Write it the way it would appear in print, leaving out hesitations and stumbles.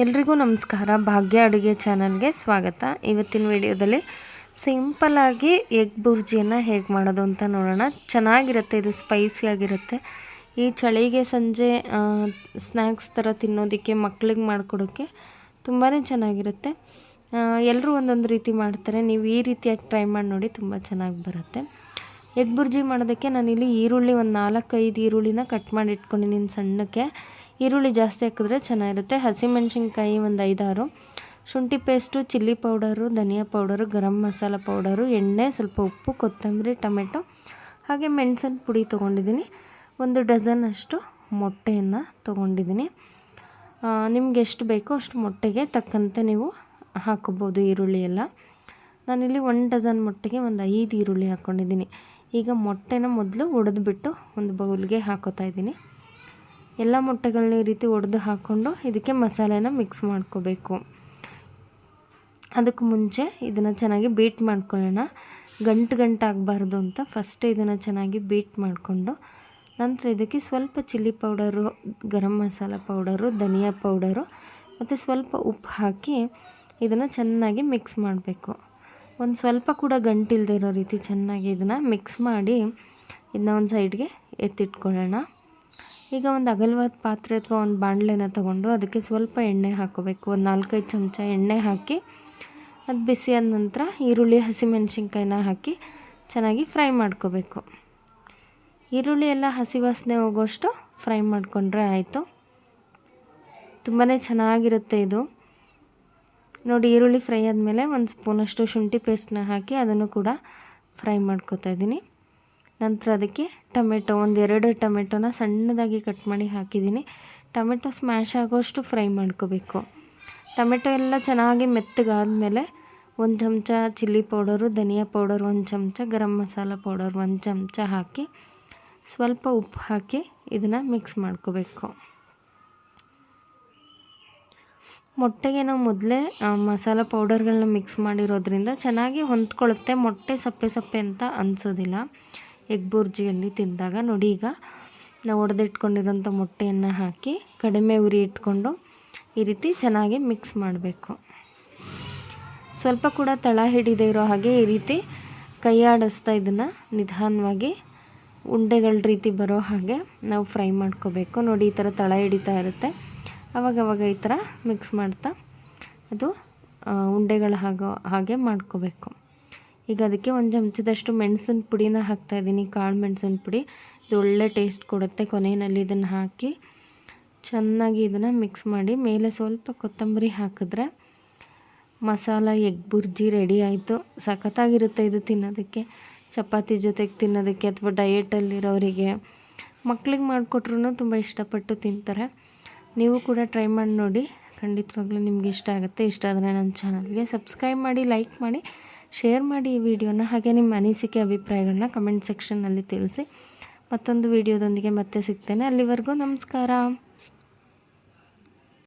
ಎಲ್ರಿಗೂ ನಮಸ್ಕಾರ. ಭಾಗ್ಯ ಅಡುಗೆ ಚಾನಲ್ಗೆ ಸ್ವಾಗತ. ಇವತ್ತಿನ ವಿಡಿಯೋದಲ್ಲಿ ಸಿಂಪಲ್ಲಾಗಿ ಎಗ್ ಬುರ್ಜಿಯನ್ನು ಹೇಗೆ ಮಾಡೋದು ಅಂತ ನೋಡೋಣ. ಚೆನ್ನಾಗಿರುತ್ತೆ, ಇದು ಸ್ಪೈಸಿಯಾಗಿರುತ್ತೆ. ಈ ಚಳಿಗೆ ಸಂಜೆ ಸ್ನ್ಯಾಕ್ಸ್ ಥರ ತಿನ್ನೋದಕ್ಕೆ, ಮಕ್ಳಿಗೆ ಮಾಡಿಕೊಡೋಕ್ಕೆ ತುಂಬಾ ಚೆನ್ನಾಗಿರುತ್ತೆ. ಎಲ್ಲರೂ ಒಂದೊಂದು ರೀತಿ ಮಾಡ್ತಾರೆ. ನೀವು ಈ ರೀತಿಯಾಗಿ ಟ್ರೈ ಮಾಡಿ ನೋಡಿ, ತುಂಬ ಚೆನ್ನಾಗಿ ಬರುತ್ತೆ. ಎಗ್ ಬುರ್ಜಿ ಮಾಡೋದಕ್ಕೆ ನಾನಿಲ್ಲಿ ಈರುಳ್ಳಿ ಒಂದು 4-5 ಈರುಳ್ಳಿನ ಕಟ್ ಮಾಡಿ ಇಟ್ಕೊಂಡಿದ್ದೀನಿ ಸಣ್ಣಕ್ಕೆ. ಈರುಳ್ಳಿ ಜಾಸ್ತಿ ಹಾಕಿದ್ರೆ ಚೆನ್ನಾಗಿರುತ್ತೆ. ಹಸಿಮೆಣ್ಸಿನ್ಕಾಯಿ ಒಂದು 5-6, ಶುಂಠಿ ಪೇಸ್ಟು, ಚಿಲ್ಲಿ ಪೌಡರು, ಧನಿಯಾ ಪೌಡರು, ಗರಂ ಮಸಾಲ ಪೌಡರು, ಎಣ್ಣೆ, ಸ್ವಲ್ಪ ಉಪ್ಪು, ಕೊತ್ತಂಬರಿ, ಟೊಮೆಟೊ, ಹಾಗೆ ಮೆಣಸಿನ ಪುಡಿ ತೊಗೊಂಡಿದ್ದೀನಿ. 1 ಡಜನ್ನಷ್ಟು ಮೊಟ್ಟೆಯನ್ನು ತೊಗೊಂಡಿದ್ದೀನಿ. ನಿಮ್ಗೆ ಎಷ್ಟು ಬೇಕೋ ಅಷ್ಟು ಮೊಟ್ಟೆಗೆ ತಕ್ಕಂತೆ ನೀವು ಹಾಕೋಬೋದು ಈರುಳ್ಳಿ ಎಲ್ಲ. ನಾನಿಲ್ಲಿ 1 ಡಜನ್ ಮೊಟ್ಟೆಗೆ ಒಂದು 5 ಈರುಳ್ಳಿ ಹಾಕ್ಕೊಂಡಿದ್ದೀನಿ. ಈಗ ಮೊಟ್ಟೆನ ಮೊದಲು ಒಡೆದ್ಬಿಟ್ಟು ಒಂದು ಬೌಲ್ಗೆ ಹಾಕೋತಾ ಇದ್ದೀನಿ. ಎಲ್ಲ ಮೊಟ್ಟೆಗಳನ್ನ ಈ ರೀತಿ ಒಡೆದು ಹಾಕ್ಕೊಂಡು ಇದಕ್ಕೆ ಮಸಾಲೆನ ಮಿಕ್ಸ್ ಮಾಡ್ಕೋಬೇಕು. ಅದಕ್ಕೆ ಮುಂಚೆ ಇದನ್ನು ಚೆನ್ನಾಗಿ ಬೀಟ್ ಮಾಡ್ಕೊಳ್ಳೋಣ. ಗಂಟು ಆಗಬಾರ್ದು ಅಂತ ಫಸ್ಟ್ ಇದನ್ನು ಚೆನ್ನಾಗಿ ಬೀಟ್ ಮಾಡಿಕೊಂಡು ನಂತರ ಇದಕ್ಕೆ ಸ್ವಲ್ಪ chilli powder, garam masala powder, ಧನಿಯಾ ಪೌಡರು ಮತ್ತು ಸ್ವಲ್ಪ ಉಪ್ಪು ಹಾಕಿ ಇದನ್ನು ಚೆನ್ನಾಗಿ ಮಿಕ್ಸ್ ಮಾಡಬೇಕು. ಒಂದು ಸ್ವಲ್ಪ ಕೂಡ ಗಂಟಿಲ್ಲದೆ ಇರೋ ರೀತಿ ಚೆನ್ನಾಗಿ ಇದನ್ನು ಮಿಕ್ಸ್ ಮಾಡಿ ಇದನ್ನ ಒಂದು ಸೈಡ್ಗೆ ಎತ್ತಿಟ್ಕೊಳ್ಳೋಣ. ಈಗ ಒಂದು ಅಗಲವಾದ ಪಾತ್ರೆ ಅಥವಾ ಒಂದು ಬಾಣಲೆನ ತೊಗೊಂಡು ಅದಕ್ಕೆ ಸ್ವಲ್ಪ ಎಣ್ಣೆ ಹಾಕೋಬೇಕು. ಒಂದು 4-5 ಚಮಚ ಎಣ್ಣೆ ಹಾಕಿ ಅದು ಬಿಸಿಯಾದ ನಂತರ ಈರುಳ್ಳಿ, ಹಸಿಮೆಣ್ಸಿನ್ಕಾಯಿನ ಹಾಕಿ ಚೆನ್ನಾಗಿ ಫ್ರೈ ಮಾಡ್ಕೋಬೇಕು. ಈರುಳ್ಳಿ ಎಲ್ಲ ಹಸಿ ವಾಸನೆ ಹೋಗೋಷ್ಟು ಫ್ರೈ ಮಾಡಿಕೊಂಡ್ರೆ ಆಯಿತು. ತುಂಬಾ ಚೆನ್ನಾಗಿರುತ್ತೆ ಇದು. ನೋಡಿ, ಈರುಳ್ಳಿ ಫ್ರೈ ಆದಮೇಲೆ 1 ಸ್ಪೂನಷ್ಟು ಶುಂಠಿ ಪೇಸ್ಟನ್ನ ಹಾಕಿ ಅದನ್ನು ಕೂಡ ಫ್ರೈ ಮಾಡ್ಕೊತಾ ಇದ್ದೀನಿ. ನಂತರ ಅದಕ್ಕೆ ಟೊಮೆಟೊ, 1-2 ಟೊಮೆಟೊನ ಸಣ್ಣದಾಗಿ ಕಟ್ ಮಾಡಿ ಹಾಕಿದ್ದೀನಿ. ಟೊಮೆಟೊ ಸ್ಮ್ಯಾಶ್ ಆಗೋಷ್ಟು ಫ್ರೈ ಮಾಡ್ಕೋಬೇಕು. ಟೊಮೆಟೊ ಎಲ್ಲ ಚೆನ್ನಾಗಿ ಮೆತ್ತಗಾದಮೇಲೆ 1 ಚಮಚ ಚಿಲ್ಲಿ ಪೌಡರು, ಧನಿಯಾ ಪೌಡರ್ 1 ಚಮಚ, ಗರಂ ಮಸಾಲ ಪೌಡರ್ 1 ಚಮಚ ಹಾಕಿ ಸ್ವಲ್ಪ ಉಪ್ಪು ಹಾಕಿ ಇದನ್ನು ಮಿಕ್ಸ್ ಮಾಡ್ಕೋಬೇಕು. ಮೊಟ್ಟೆಗೆ ನಾವು ಮೊದಲೇ ಮಸಾಲ ಪೌಡರ್ಗಳನ್ನ ಮಿಕ್ಸ್ ಮಾಡಿರೋದ್ರಿಂದ ಚೆನ್ನಾಗಿ ಹೊಂದ್ಕೊಳ್ಳುತ್ತೆ. ಮೊಟ್ಟೆ ಸಪ್ಪೆ ಅಂತ ಅನಿಸೋದಿಲ್ಲ ಎಗ್ ಬುರ್ಜಿಯಲ್ಲಿ ತಿಂದಾಗ. ನೋಡಿ, ಈಗ ನಾವು ಒಡೆದಿಟ್ಕೊಂಡಿರೋಂಥ ಮೊಟ್ಟೆಯನ್ನು ಹಾಕಿ ಕಡಿಮೆ ಉರಿ ಇಟ್ಕೊಂಡು ಈ ರೀತಿ ಚೆನ್ನಾಗಿ ಮಿಕ್ಸ್ ಮಾಡಬೇಕು. ಸ್ವಲ್ಪ ಕೂಡ ತಳ ಹಿಡಿದೇ ಇರೋ ಹಾಗೆ ಈ ರೀತಿ ಕೈ ಆಡಿಸ್ತಾ ಇದನ್ನು ನಿಧಾನವಾಗಿ ಉಂಡೆಗಳ ರೀತಿ ಬರೋ ಹಾಗೆ ನಾವು ಫ್ರೈ ಮಾಡ್ಕೋಬೇಕು. ನೋಡಿ, ಈ ಥರ ತಳ ಹಿಡಿತಾ ಇರುತ್ತೆ. ಅವಾಗವಾಗ ಈ ಥರ ಮಿಕ್ಸ್ ಮಾಡ್ತಾ ಅದು ಉಂಡೆಗಳ ಹಾಗೆ ಮಾಡ್ಕೋಬೇಕು. ಈಗ ಅದಕ್ಕೆ 1 ಚಮಚದಷ್ಟು ಮೆಣಸಿನ ಪುಡಿನ ಹಾಕ್ತಾಯಿದ್ದೀನಿ, ಕಾಳು ಮೆಣಸಿನ ಪುಡಿ. ಇದು ಒಳ್ಳೆ ಟೇಸ್ಟ್ ಕೊಡುತ್ತೆ. ಕೊನೆಯಲ್ಲಿ ಇದನ್ನು ಹಾಕಿ ಚೆನ್ನಾಗಿ ಇದನ್ನು ಮಿಕ್ಸ್ ಮಾಡಿ ಮೇಲೆ ಸ್ವಲ್ಪ ಕೊತ್ತಂಬರಿ ಹಾಕಿದ್ರೆ ಮಸಾಲ ಎಗ್ ಬುರ್ಜಿ ರೆಡಿ ಆಯಿತು. ಸಖತ್ತಾಗಿರುತ್ತೆ ಇದು ತಿನ್ನೋದಕ್ಕೆ, ಚಪಾತಿ ಜೊತೆಗೆ ತಿನ್ನೋದಕ್ಕೆ ಅಥವಾ ಡಯೆಟಲ್ಲಿರೋರಿಗೆ, ಮಕ್ಳಿಗೆ ಮಾಡಿಕೊಟ್ರೂ ತುಂಬ ಇಷ್ಟಪಟ್ಟು ತಿಂತಾರೆ. ನೀವು ಕೂಡ ಟ್ರೈ ಮಾಡಿ ನೋಡಿ, ಖಂಡಿತವಾಗ್ಲೂ ನಿಮಗೆ ಇಷ್ಟ ಆಗುತ್ತೆ. ಇಷ್ಟ ಆದರೆ ನನ್ನ ಚಾನಲ್ಗೆ ಸಬ್ಸ್ಕ್ರೈಬ್ ಮಾಡಿ, ಲೈಕ್ ಮಾಡಿ, ಶೇರ್ ಮಾಡಿ ಈ ವಿಡಿಯೋನ. ಹಾಗೆ ನಿಮ್ಮ ಅನಿಸಿಕೆ, ಅಭಿಪ್ರಾಯಗಳನ್ನ ಕಮೆಂಟ್ ಸೆಕ್ಷನ್ನಲ್ಲಿ ತಿಳಿಸಿ. ಮತ್ತೊಂದು ವಿಡಿಯೋದೊಂದಿಗೆ ಮತ್ತೆ ಸಿಗ್ತೇನೆ. ಅಲ್ಲಿವರೆಗೂ ನಮಸ್ಕಾರ.